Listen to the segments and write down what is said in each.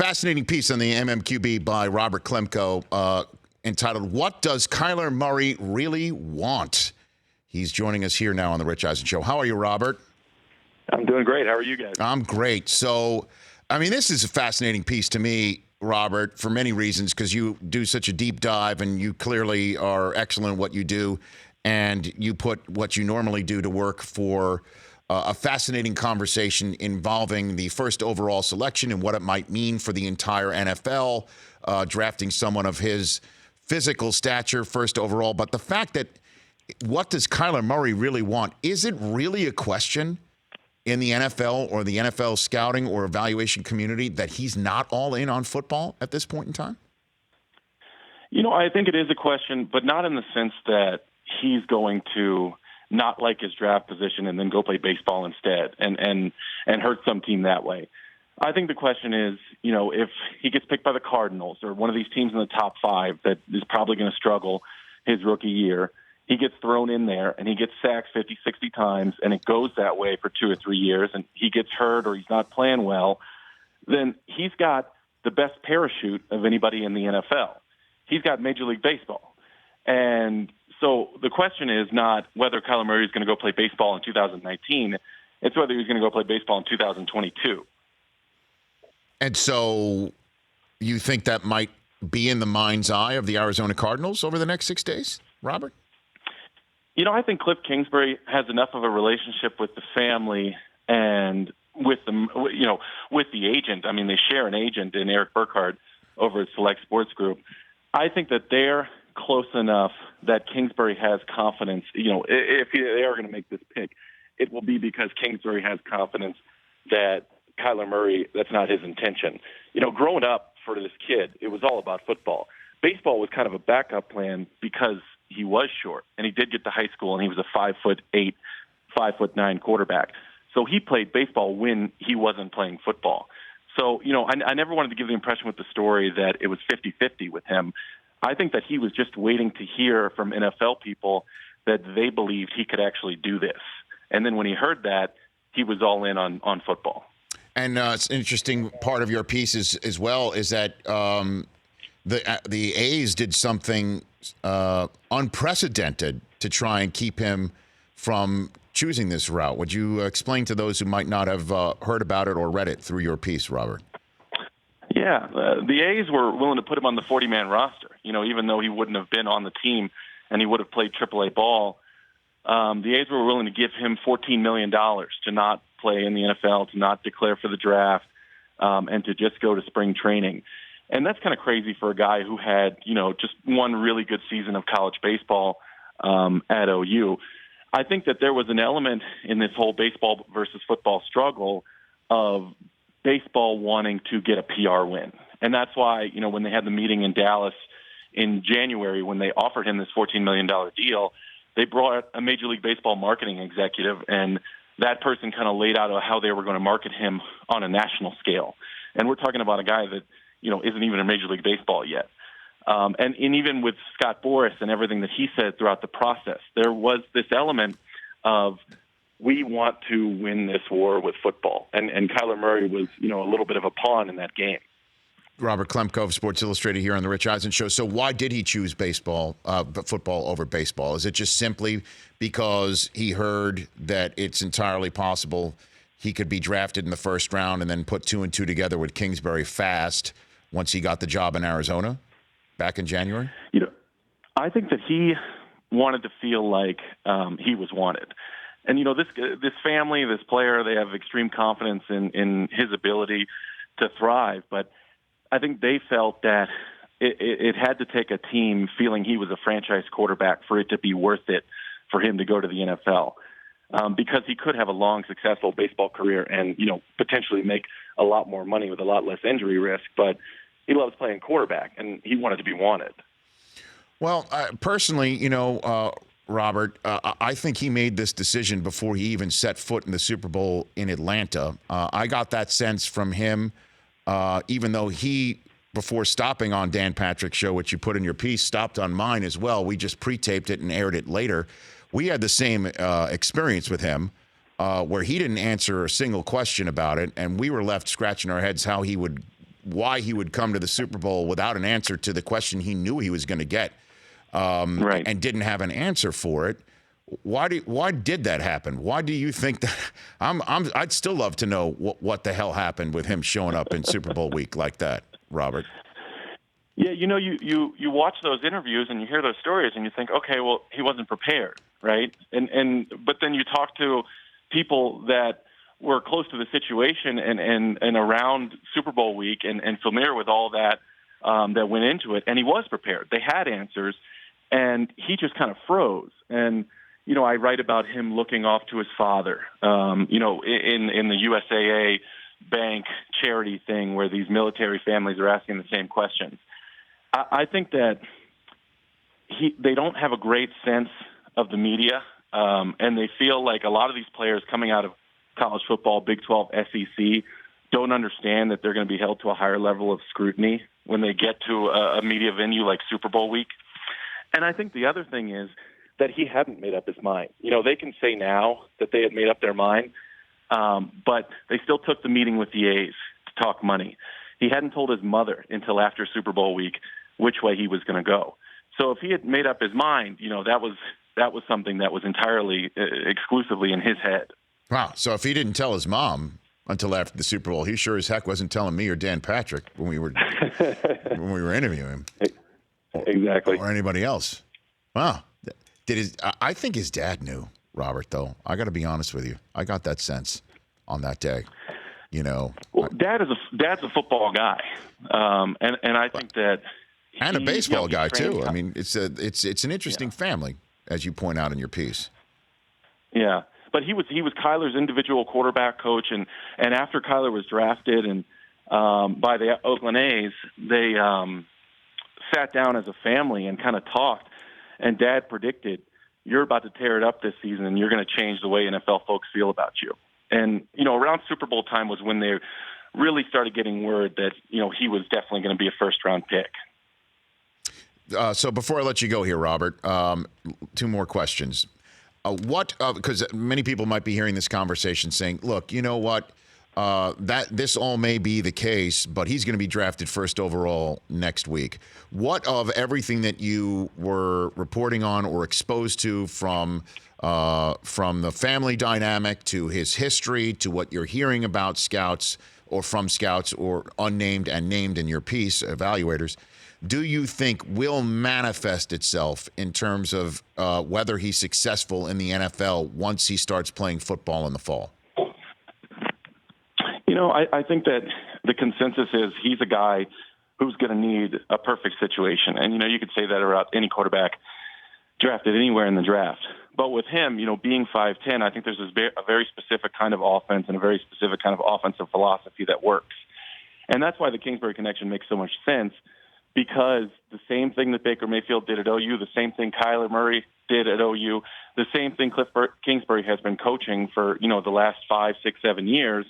fascinating piece on the MMQB by Robert Klemko entitled, What Does Kyler Murray Really Want? He's joining us here now on the Rich Eisen Show. How are you, Robert? I'm doing great. How are you guys? I'm great. So, I mean, this is a fascinating piece to me, Robert, for many reasons, because you do such a deep dive and you clearly are excellent at what you do, and you put what you normally do to work for a fascinating conversation involving the first overall selection and what it might mean for the entire NFL, drafting someone of his physical stature first overall. But the fact that what does Kyler Murray really want? Is it really a question in the NFL or the NFL scouting or evaluation community that he's not all in on football at this point in time? You know, I think it is a question, but not in the sense that he's going to not like his draft position and then go play baseball instead and hurt some team that way. I think the question is, you know, if he gets picked by the Cardinals or one of these teams in the top 5 that is probably going to struggle his rookie year, he gets thrown in there and he gets sacked 50, 60 times and it goes that way for 2 or 3 years and he gets hurt or he's not playing well, then he's got the best parachute of anybody in the NFL. He's got Major League Baseball. And so the question is not whether Kyler Murray is going to go play baseball in 2019. It's whether he's going to go play baseball in 2022. And so you think that might be in the mind's eye of the Arizona Cardinals over the next 6 days, Robert? You know, I think Cliff Kingsbury has enough of a relationship with the family and with the agent. I mean, they share an agent in Eric Burkhardt over at Select Sports Group. I think that they're close enough that Kingsbury has confidence. You know, if they are going to make this pick, it will be because Kingsbury has confidence that Kyler Murray, that's not his intention. You know, growing up for this kid, it was all about football. Baseball was kind of a backup plan because he was short, and he did get to high school, and he was a 5'8", 5'9" quarterback. So he played baseball when he wasn't playing football. So, you know, I never wanted to give the impression with the story that it was 50-50 with him. I think that he was just waiting to hear from NFL people that they believed he could actually do this. And then when he heard that, he was all in on football. And it's an interesting part of your piece as well is that the A's did something unprecedented to try and keep him from choosing this route. Would you explain to those who might not have heard about it or read it through your piece, Robert? Yeah, the A's were willing to put him on the 40-man roster, you know, even though he wouldn't have been on the team and he would have played AAA ball. The A's were willing to give him $14 million to not play in the NFL, to not declare for the draft, and to just go to spring training. And that's kind of crazy for a guy who had, you know, just one really good season of college baseball at OU. I think that there was an element in this whole baseball versus football struggle of baseball wanting to get a PR win. And that's why, you know, when they had the meeting in Dallas in January, when they offered him this $14 million deal, they brought a Major League Baseball marketing executive, and that person kind of laid out how they were going to market him on a national scale. And we're talking about a guy that, you know, isn't even in Major League Baseball yet. And even with Scott Boras and everything that he said throughout the process, there was this element of we want to win this war with football. And Kyler Murray was, you know, a little bit of a pawn in that game. Robert Klemko of Sports Illustrated here on the Rich Eisen Show. So why did he choose football over baseball? Is it just simply because he heard that it's entirely possible he could be drafted in the first round and then put 2 and 2 together with Kingsbury fast once he got the job in Arizona back in January? You know, I think that he wanted to feel like he was wanted. And, you know, this family, this player, they have extreme confidence in his ability to thrive. But I think they felt that it had to take a team feeling he was a franchise quarterback for it to be worth it for him to go to the NFL. Because he could have a long, successful baseball career and, you know, potentially make a lot more money with a lot less injury risk. But he loves playing quarterback, and he wanted to be wanted. Well, personally, you know, Robert, I think he made this decision before he even set foot in the Super Bowl in Atlanta. I got that sense from him, even though he, before stopping on Dan Patrick's show, which you put in your piece, stopped on mine as well. We just pre-taped it and aired it later. We had the same experience with him where he didn't answer a single question about it, and we were left scratching our heads how he would why he would come to the Super Bowl without an answer to the question he knew he was going to get, Right. and didn't have an answer for it. Why did that happen? Why do you think that? I'd still love to know what the hell happened with him showing up in Super Bowl week like that, Robert. Yeah, you watch those interviews and you hear those stories and you think, okay, well, he wasn't prepared, right? But then you talk to people that were close to the situation and around Super Bowl week and familiar with all that that went into it, and he was prepared. They had answers, and he just kind of froze. And I write about him looking off to his father, in the USAA bank charity thing where these military families are asking the same questions. I think that they don't have a great sense of the media, and they feel like a lot of these players coming out of college football, Big 12, SEC, don't understand that they're going to be held to a higher level of scrutiny when they get to a media venue like Super Bowl week. And I think the other thing is that he hadn't made up his mind. They can say now that they had made up their mind, but they still took the meeting with the A's to talk money. He hadn't told his mother until after Super Bowl week which way he was going to go. So if he had made up his mind, that was something that was entirely exclusively in his head. Wow. So if he didn't tell his mom until after the Super Bowl, he sure as heck wasn't telling me or Dan Patrick when we were interviewing him. Exactly. Or anybody else. Wow. I think his dad knew, Robert, though. I got to be honest with you. I got that sense on that day. Well, dad's a football guy. And I think that and a baseball guy too. I mean, it's an interesting family, as you point out in your piece. Yeah. But he was Kyler's individual quarterback coach, and after Kyler was drafted and by the Oakland A's, they sat down as a family and kind of talked. And Dad predicted, "You're about to tear it up this season, and you're going to change the way NFL folks feel about you." And around Super Bowl time was when they really started getting word that he was definitely going to be a first-round pick. So before I let you go here, Robert, two more questions. Because many people might be hearing this conversation saying, look, you know what, that this all may be the case, but he's going to be drafted first overall next week. What of everything that you were reporting on or exposed to from the family dynamic to his history to what you're hearing about scouts or from scouts or unnamed and named in your piece, evaluators, do you think will manifest itself in terms of whether he's successful in the NFL once he starts playing football in the fall? I think that the consensus is he's a guy who's going to need a perfect situation. And, you could say that about any quarterback drafted anywhere in the draft. But with him, being 5'10", I think there's a very specific kind of offense and a very specific kind of offensive philosophy that works. And that's why the Kingsbury connection makes so much sense, because the same thing that Baker Mayfield did at OU, the same thing Kyler Murray did at OU, the same thing Cliff Kingsbury has been coaching for, the last 5, 6, 7 years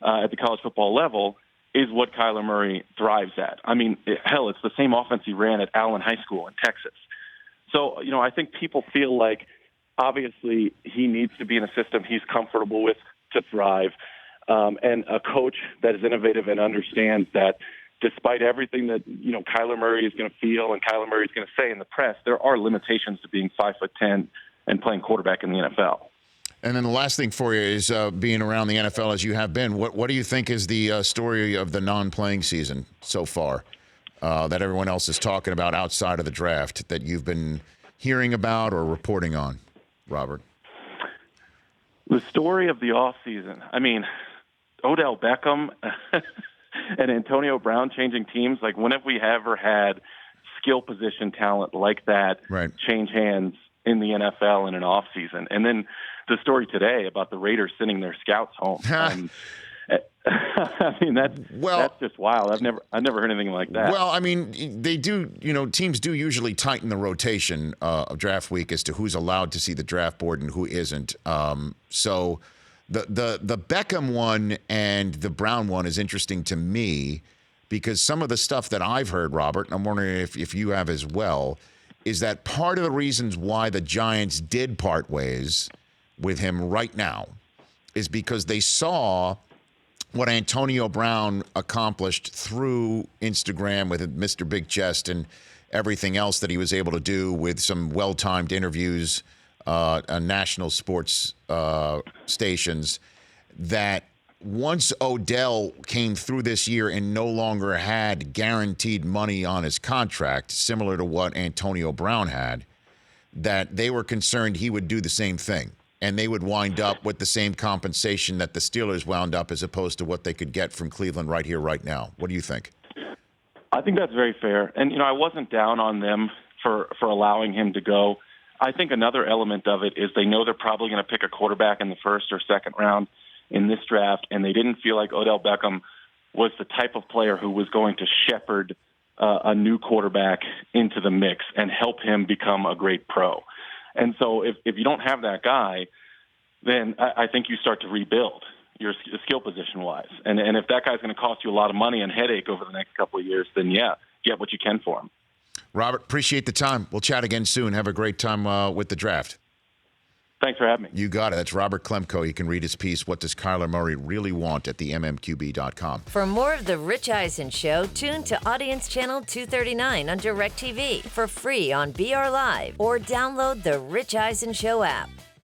at the college football level is what Kyler Murray thrives at. I mean, hell, it's the same offense he ran at Allen High School in Texas. So, I think people feel like obviously he needs to be in a system he's comfortable with to thrive, and a coach that is innovative and understands that despite everything that, Kyler Murray is going to feel and Kyler Murray is going to say in the press, there are limitations to being 5'10" and playing quarterback in the NFL. And then the last thing for you is being around the NFL as you have been. What do you think is the story of the non-playing season so far that everyone else is talking about outside of the draft that you've been hearing about or reporting on, Robert? The story of the offseason. I mean, Odell Beckham and Antonio Brown changing teams. Like, when have we ever had skill position talent like that change hands in the NFL in an offseason? And then the story today about the Raiders sending their scouts home. I mean, that's just wild. I've never heard anything like that. Well, I mean, they do, teams do usually tighten the rotation of draft week as to who's allowed to see the draft board and who isn't. So the Beckham one and the Brown one is interesting to me because some of the stuff that I've heard, Robert, and I'm wondering if you have as well, is that part of the reasons why the Giants did part ways with him right now is because they saw what Antonio Brown accomplished through Instagram with Mr. Big Chest and everything else that he was able to do with some well-timed interviews on national sports stations, that once Odell came through this year and no longer had guaranteed money on his contract, similar to what Antonio Brown had, that they were concerned he would do the same thing. And they would wind up with the same compensation that the Steelers wound up, as opposed to what they could get from Cleveland right here, right now. What do you think? I think that's very fair. And, I wasn't down on them for allowing him to go. I think another element of it is they know they're probably going to pick a quarterback in the first or second round in this draft, and they didn't feel like Odell Beckham was the type of player who was going to shepherd a new quarterback into the mix and help him become a great pro. And so if you don't have that guy, then I think you start to rebuild your skill position-wise. And if that guy's going to cost you a lot of money and headache over the next couple of years, then, yeah, get what you can for him. Robert, appreciate the time. We'll chat again soon. Have a great time with the draft. Thanks for having me. You got it. That's Robert Klemko. You can read his piece, What Does Kyler Murray Really Want, at the mmqb.com. For more of The Rich Eisen Show, tune to Audience Channel 239 on DirecTV for free on BR Live, or download The Rich Eisen Show app.